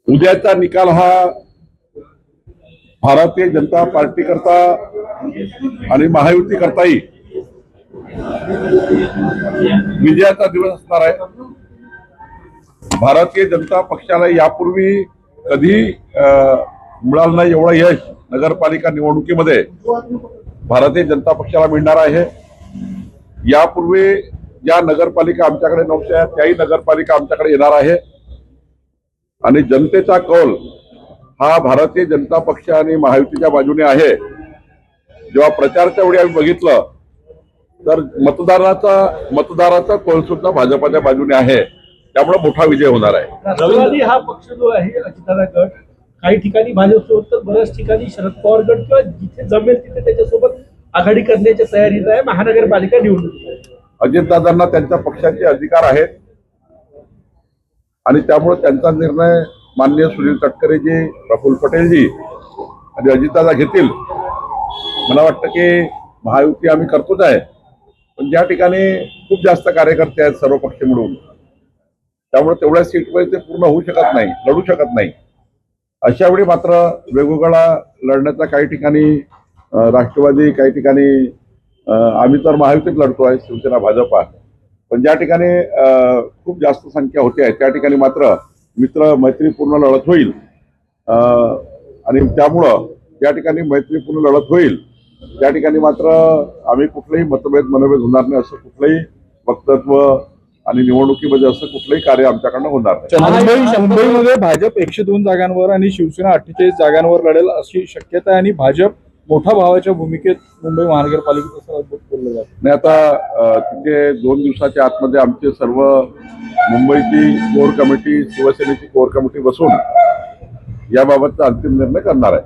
उद्याचा निकाल हा भारतीय जनता पार्टी करता आणि महायुती करताही विजयाचा दिवस असणार आहे। भारतीय जनता पक्षाला यापूर्वी कधी मिळालं नाही एवढं यश नगरपालिका निवडणुकीमध्ये भारतीय जनता पक्षाला मिळणार आहे। यापूर्वी ज्या नगरपालिका आमच्याकडे नव्हत्या त्याही नगरपालिका आमच्याकडे येणार आहे आणि जनतेचा कौल हा भारतीय जनता पक्ष आणि महायुतीच्या बाजूने आहे। जेव्हा प्रचाराच्या वेळी आम्ही बघितलं तर मतदाराचा कौल सुद्धा भाजपाच्या बाजूने आहे, त्यामुळे मोठा विजय होणार आहे। राष्ट्रवादी हा पक्ष जो आहे अजितदादा गट काही ठिकाणी भाजपसोबत तर बऱ्याच ठिकाणी शरद पवार गट किंवा जिथे जमेल तिथे त्याच्यासोबत आघाडी करण्याच्या तयारीत आहे। महानगरपालिका निवडणूक अजितदादांना त्यांच्या पक्षाचे अधिकार आहेत आणि त्यामुळे त्यांचा निर्णय माननीय सुनील तटकरेजी, प्रफुल्ल पटेलजी आणि अजितदादा घेतील। मला वाटतं की महायुती आम्ही करतोच आहे, पण ज्या ठिकाणी खूप जास्त कार्यकर्ते आहेत सर्व पक्ष मिळून, त्यामुळे तेवढ्या सीटवर ते पूर्ण होऊ शकत नाही, लढू शकत नाही। अशा वेळी मात्र वेगवेगळा लढण्याचा काही ठिकाणी राष्ट्रवादी, काही ठिकाणी आम्ही तर महायुतीत लढतोय, शिवसेना भाजपा, पण ज्या ठिकाणी खूप जास्त संख्या होते त्या ठिकाणी मात्र मित्र मैत्रीपूर्ण लढत होईल आणि त्यामुळं ज्या ठिकाणी मैत्रीपूर्ण लढत होईल त्या ठिकाणी मात्र आम्ही कुठलेही मनभेद होणार नाही, असं कुठलंही वक्तव्य आणि निवडणुकीमध्ये असं कुठलंही कार्य आमच्याकडनं होणार नाही। मुंबईमध्ये भाजप 102 जागांवर आणि शिवसेना 48 जागांवर लढेल अशी शक्यता आहे आणि भाजप मोठा भावाच्या भूमिकेत मुंबई महानगरपालिकेत असं बोललं जातं। नाही, आता तिथे 2 दिवसाच्या आतमध्ये आमचे सर्व मुंबईची कोर कमिटी, शिवसेनेची कोर कमिटी बसून याबाबतचा अंतिम निर्णय करणार आहे।